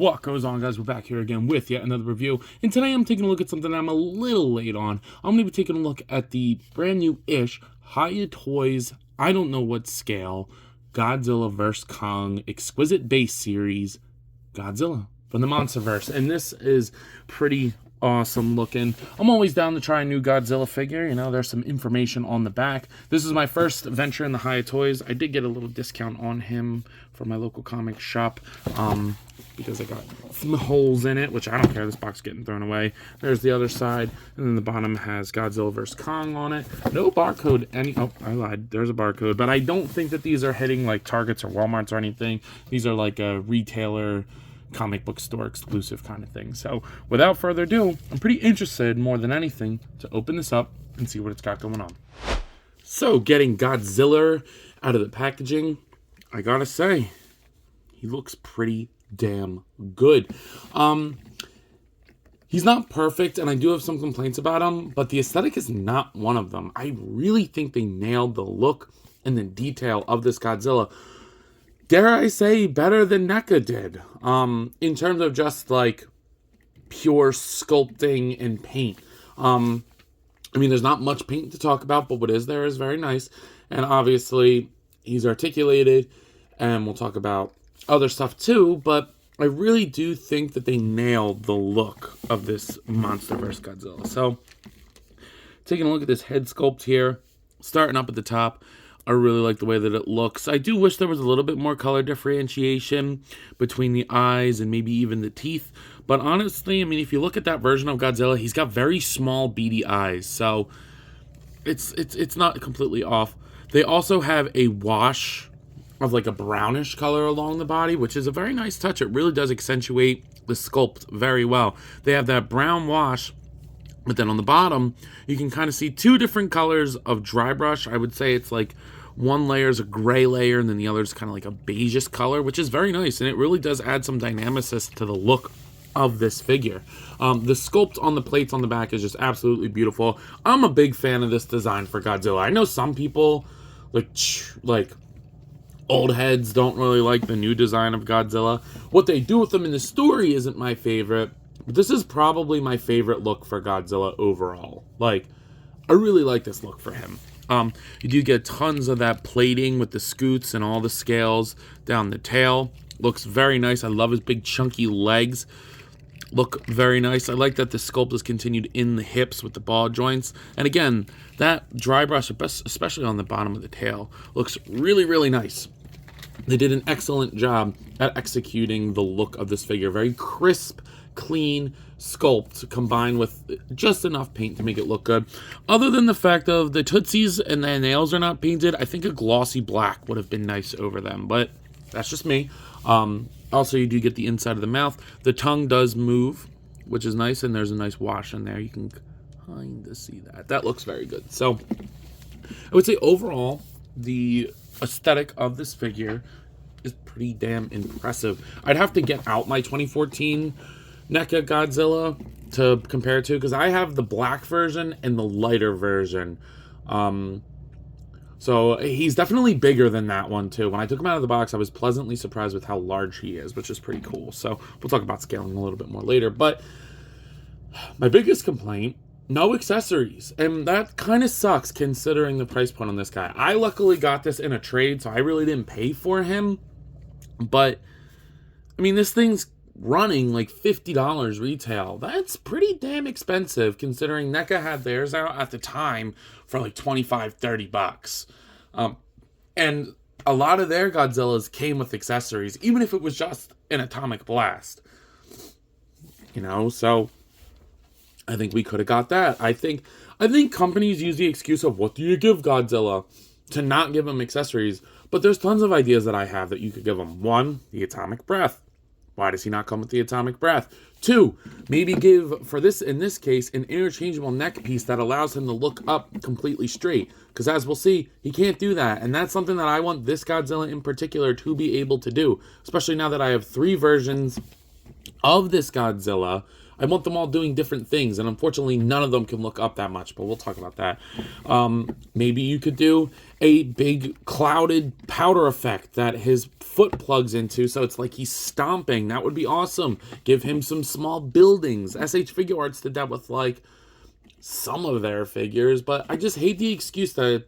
What goes on, guys? We're back here again with yet another review, and today I'm taking a look at something I'm a little late on. I'm going to be taking a look at the brand new-ish Hiya Toys, I don't know what scale, Godzilla vs. Kong Exquisite Base Series Godzilla from the Monsterverse, and this is pretty awesome looking. I'm always down to try a new Godzilla figure. You know, there's some information on the back. This is my first venture in the Hiya Toys. I did get a little discount on him from my local comic shop because I got some holes in it, which I don't care. This box is getting thrown away. There's the other side, and then the bottom has Godzilla vs. Kong on it. No barcode. Oh, I lied. There's a barcode, but I don't think that these are hitting like Targets or Walmarts or anything. These are like a retailer comic book store exclusive kind of thing. So without further ado, I'm pretty interested more than anything to open this up and see what it's got going on. So getting Godzilla out of the packaging, I gotta say, he looks pretty damn good. He's not perfect, and I do have some complaints about him, but the aesthetic is not one of them. I really think they nailed the look and the detail of this Godzilla. Dare I say, better than Neca did, in terms of just, like, pure sculpting and paint. I mean, there's not much paint to talk about, but what is there is very nice. And obviously, he's articulated, and we'll talk about other stuff too, but I really do think that they nailed the look of this Monsterverse Godzilla. So, taking a look at this head sculpt here, starting up at the top, I really like the way that it looks. I do wish there was a little bit more color differentiation between the eyes and maybe even the teeth. But honestly, I mean, if you look at that version of Godzilla, he's got very small, beady eyes. So it's not completely off. They also have a wash of like a brownish color along the body, which is a very nice touch. It really does accentuate the sculpt very well. They have that brown wash, but then on the bottom, you can kind of see two different colors of dry brush. I would say it's like one layer is a gray layer, and then the other is kind of like a beigeish color, which is very nice, and it really does add some dynamicism to the look of this figure. The sculpt on the plates on the back is just absolutely beautiful. I'm a big fan of this design for Godzilla. I know some people, like old heads, don't really like the new design of Godzilla. What they do with them in the story isn't my favorite, but this is probably my favorite look for Godzilla overall. Like, I really like this look for him. You do get tons of that plating with the scoots and all the scales down the tail. Looks very nice. I love his big chunky legs. Look very nice. I like that the sculpt is continued in the hips with the ball joints. And again, that dry brush, especially on the bottom of the tail, looks really, really nice. They did an excellent job at executing the look of this figure. Very crisp, clean sculpt combined with just enough paint to make it look good. Other than the fact of the tootsies and the nails are not painted, I think a glossy black would have been nice over them, but that's just me. Also, you do get the inside of the mouth. The tongue does move, which is nice, and there's a nice wash in there. You can kind of see that. That looks very good. So I would say overall, the aesthetic of this figure is pretty damn impressive. I'd have to get out my 2014 Neca Godzilla to compare it to, because I have the black version and the lighter version. So he's definitely bigger than that one too. When I took him out of the box, I was pleasantly surprised with how large he is, which is pretty cool. So we'll talk about scaling a little bit more later. But my biggest complaint, no accessories. And that kind of sucks considering the price point on this guy. I luckily got this in a trade, so I really didn't pay for him. But, I mean, this thing's running like $50 retail. That's pretty damn expensive considering NECA had theirs out at the time for like 25, 30 bucks. And a lot of their Godzillas came with accessories, even if it was just an atomic blast. You know, so I think we could have got that. I think companies use the excuse of what do you give Godzilla to not give him accessories, but there's tons of ideas that I have that you could give him. One, the atomic breath. Why does he not come with the atomic breath? Two, maybe give, for this, in this case, an interchangeable neck piece that allows him to look up completely straight. Because as we'll see, he can't do that. And that's something that I want this Godzilla in particular to be able to do. Especially now that I have 3 versions of this Godzilla. I want them all doing different things, and unfortunately none of them can look up that much, but we'll talk about that. Maybe you could do a big clouded powder effect that his foot plugs into, so it's like he's stomping. That would be awesome. Give him some small buildings. SH Figure Arts did that with like some of their figures, but I just hate the excuse that,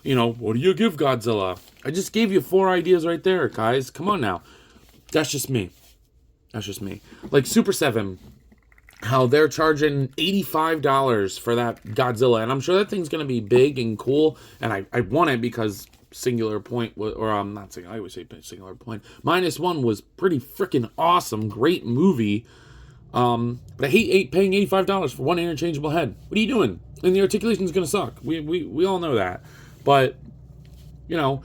you know, what do you give Godzilla? I just gave you 4 ideas right there, guys. Come on now. That's just me. That's just me. Like Super 7, how they're charging $85 for that Godzilla, and I'm sure that thing's going to be big and cool, and I want it because Singular Point, or not singular, I always say Singular Point, -1 was pretty freaking awesome, great movie, but I hate paying $85 for one interchangeable head. What are you doing? And the articulation's going to suck. We all know that, but, you know,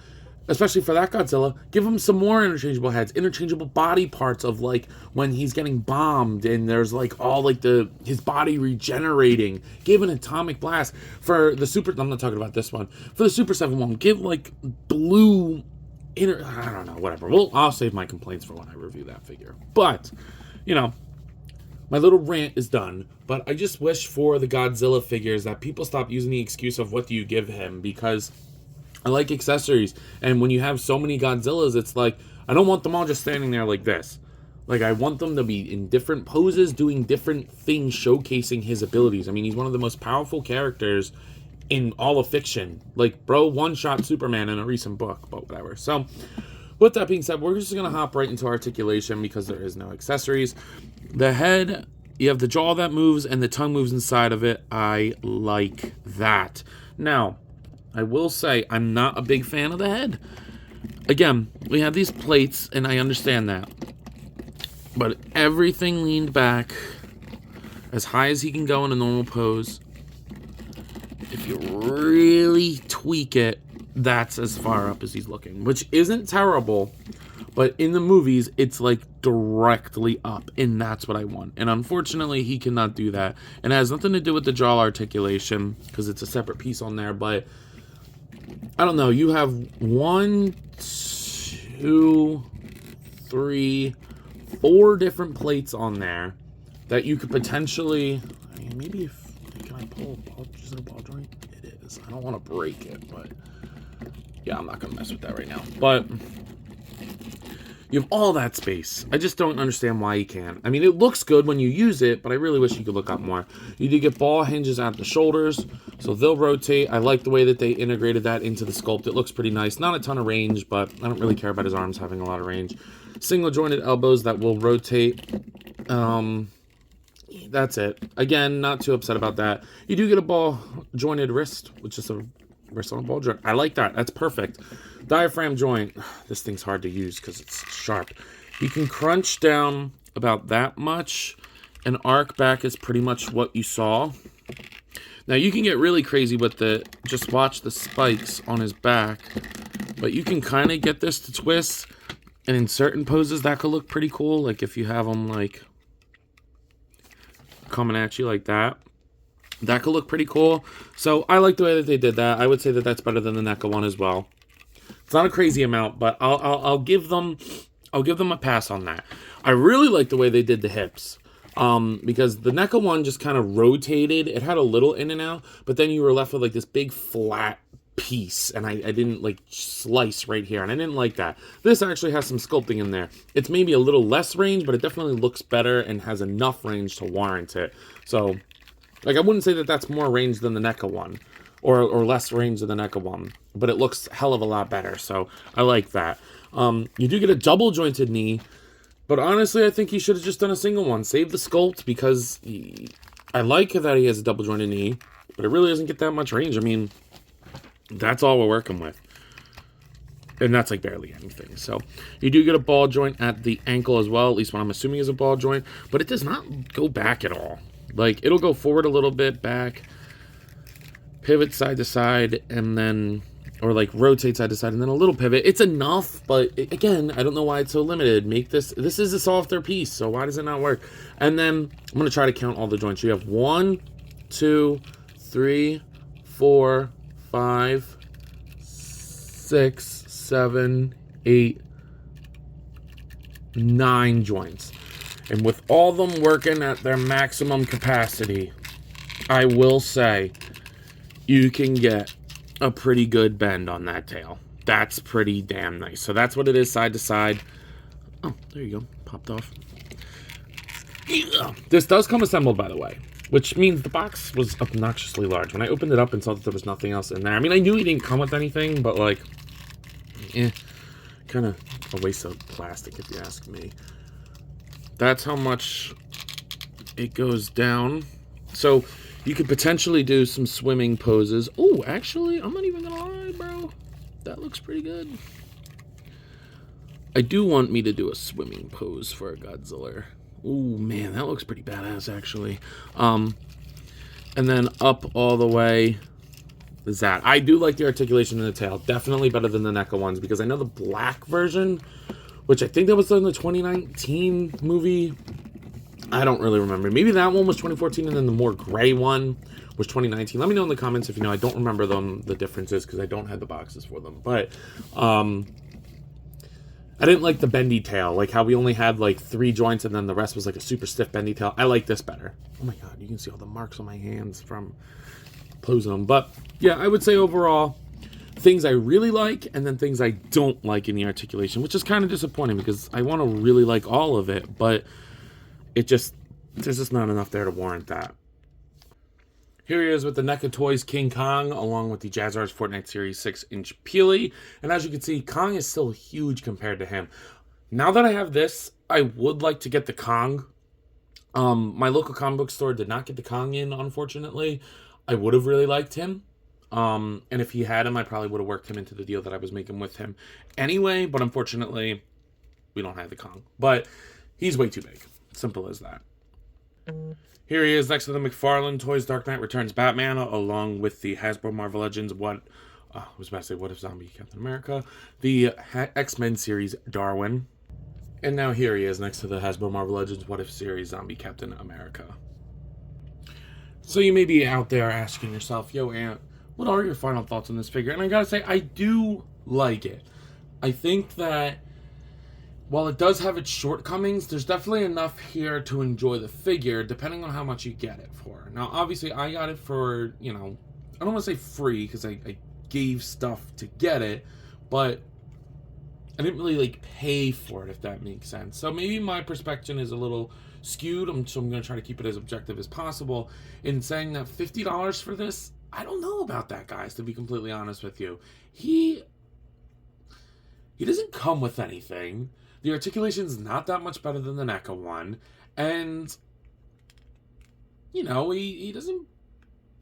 especially for that Godzilla, give him some more interchangeable heads, interchangeable body parts of like when he's getting bombed and there's like all like his body regenerating. Give an atomic blast for the Super. I'm not talking about this one. For the Super 7 one, give like blue I don't know, whatever. Well, I'll save my complaints for when I review that figure. But, you know, my little rant is done. But I just wish for the Godzilla figures that people stop using the excuse of what do you give him, because I like accessories, and when you have so many Godzillas, it's like, I don't want them all just standing there like this. Like, I want them to be in different poses, doing different things, showcasing his abilities. I mean, he's one of the most powerful characters in all of fiction. Like, bro one-shot Superman in a recent book, but whatever. So, with that being said, we're just going to hop right into articulation because there is no accessories. The head, you have the jaw that moves, and the tongue moves inside of it. I like that. Now, I will say, I'm not a big fan of the head. Again, we have these plates, and I understand that. But everything leaned back as high as he can go in a normal pose. If you really tweak it, that's as far up as he's looking, which isn't terrible. But in the movies, it's like directly up, and that's what I want. And unfortunately, he cannot do that. And it has nothing to do with the jaw articulation, because it's a separate piece on there, but I don't know, you have 1, 2, 3, 4 different plates on there that you could potentially, I mean, maybe can I pull just a ball joint? It is. I don't want to break it, but yeah, I'm not going to mess with that right now. But you have all that space. I just don't understand why you can't. I mean, it looks good when you use it, but I really wish you could look up more. You do get ball hinges at the shoulders, so they'll rotate. I like the way that they integrated that into the sculpt. It looks pretty nice. Not a ton of range, but I don't really care about his arms having a lot of range. Single jointed elbows that will rotate. That's it. Again, not too upset about that. You do get a ball jointed wrist, which is a wrist on a ball joint. I like that. That's perfect. Diaphragm joint. This thing's hard to use because it's sharp. You can crunch down about that much, and arc back is pretty much what you saw. Now you can get really crazy with just watch the spikes on his back, but you can kind of get this to twist, and in certain poses that could look pretty cool. Like if you have them like coming at you like that. That could look pretty cool. So I like the way that they did that. I would say that that's better than the NECA one as well. It's not a crazy amount, but I'll give them a pass on that. I really like the way they did the hips. Because the NECA one just kind of rotated. It had a little in and out, but then you were left with like this big flat piece, and I didn't like slice right here, and I didn't like that. This actually has some sculpting in there. It's maybe a little less range, but it definitely looks better and has enough range to warrant it. So, like, I wouldn't say that that's more range than the NECA one, or less range than the NECA one, but it looks a hell of a lot better, so I like that. You do get a double jointed knee, but honestly, I think he should have just done a single one. Save the sculpt, because I like that he has a double jointed knee, but it really doesn't get that much range. I mean, that's all we're working with. And that's like barely anything. So you do get a ball joint at the ankle as well, at least what I'm assuming is a ball joint, but it does not go back at all. Like, it'll go forward a little bit, back, pivot side to side, and then, or like rotate side to side, and then a little pivot. It's enough, but again, I don't know why it's so limited. This is a softer piece, so why does it not work? And then I'm going to try to count all the joints. You have 1, 2, 3, 4, 5, 6, 7, 8, 9 joints. And with all of them working at their maximum capacity, I will say you can get a pretty good bend on that tail. That's pretty damn nice. So that's what it is, side to side. Oh, there you go. Popped off. This does come assembled, by the way, which means the box was obnoxiously large. When I opened it up and saw that there was nothing else in there, I mean, I knew he didn't come with anything, but like, kind of a waste of plastic, if you ask me. That's how much it goes down. So you could potentially do some swimming poses. Oh, actually, I'm not even gonna lie, bro. That looks pretty good. I do want me to do a swimming pose for a Godzilla. Oh man, that looks pretty badass, actually. And then up all the way is that. I do like the articulation in the tail. Definitely better than the Neca ones, because I know the black version, which I think that was in the 2019 movie. I don't really remember. Maybe that one was 2014, and then the more gray one was 2019. Let me know in the comments if you know. I don't remember the differences, because I don't have the boxes for them. But I didn't like the bendy tail, like how we only had like 3 joints and then the rest was like a super stiff bendy tail. I like this better. Oh my god, you can see all the marks on my hands from posing them. But yeah, I would say overall, things I really like and then things I don't like in the articulation, which is kind of disappointing because I want to really like all of it, but there's just not enough there to warrant that. Here he is with the Neca Toys King Kong, along with the Jazzar's Fortnite Series 6-inch Peely. And as you can see, Kong is still huge compared to him. Now that I have this, I would like to get the Kong. My local comic book store did not get the Kong in, unfortunately. I would have really liked him. And if he had him, I probably would have worked him into the deal that I was making with him anyway. But unfortunately, we don't have the Kong. But he's way too big. Simple as that. Here he is next to the McFarlane Toys Dark Knight Returns Batman, along with the Hasbro Marvel Legends What If Zombie Captain America, the X-Men series Darwin, and now here he is next to the Hasbro Marvel Legends What If series Zombie Captain America. So you may be out there asking yourself, yo, Ant, what are your final thoughts on this figure? And I gotta say, I do like it. I think that while it does have its shortcomings, there's definitely enough here to enjoy the figure, depending on how much you get it for. Now, obviously, I got it for, I don't want to say free, because I gave stuff to get it, but I didn't really, pay for it, if that makes sense. So maybe my perspective is a little skewed, so I'm going to try to keep it as objective as possible in saying that $50 for this, I don't know about that, guys, to be completely honest with you. He doesn't come with anything. The articulation's not that much better than the Neca one. And, he doesn't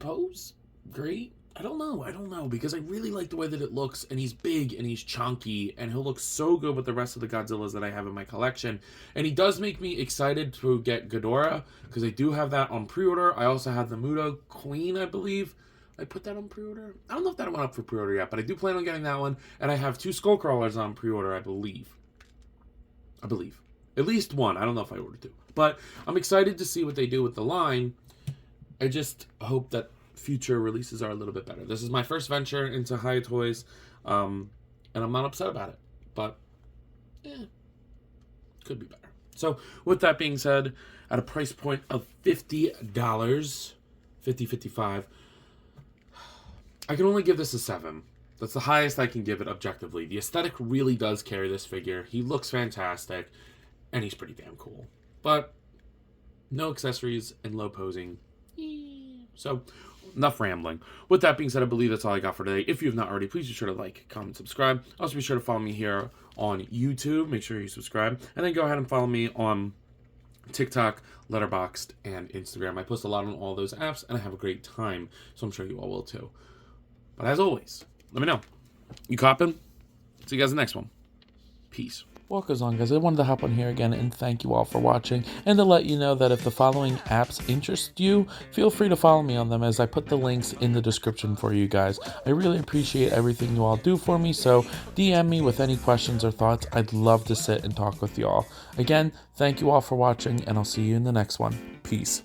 pose great. I don't know, because I really like the way that it looks, and he's big, and he's chunky, and he'll look so good with the rest of the Godzillas that I have in my collection. And he does make me excited to get Ghidorah, because I do have that on pre-order. I also have the Muto Queen, I believe. I put that on pre-order. I don't know if that went up for pre-order yet, but I do plan on getting that one. And I have 2 Skullcrawlers on pre-order, I believe. At least one. I don't know if I ordered 2. But I'm excited to see what they do with the line. I just hope that future releases are a little bit better. This is my first venture into Hiya Toys, and I'm not upset about it. But, could be better. So, with that being said, at a price point of $50, $55, I can only give this a 7. That's the highest I can give it objectively. The aesthetic really does carry this figure. He looks fantastic, and he's pretty damn cool. But no accessories and low posing. So, enough rambling. With that being said, I believe that's all I got for today. If you have not already, please be sure to like, comment, subscribe. Also, be sure to follow me here on YouTube. Make sure you subscribe. And then go ahead and follow me on TikTok, Letterboxd, and Instagram. I post a lot on all those apps, and I have a great time. So I'm sure you all will too. But as always, let me know. You coppin'? See you guys in the next one. Peace. What goes on, guys? I wanted to hop on here again and thank you all for watching, and to let you know that if the following apps interest you, feel free to follow me on them, as I put the links in the description for you guys. I really appreciate everything you all do for me, so DM me with any questions or thoughts. I'd love to sit and talk with you all. Again, thank you all for watching, and I'll see you in the next one. Peace.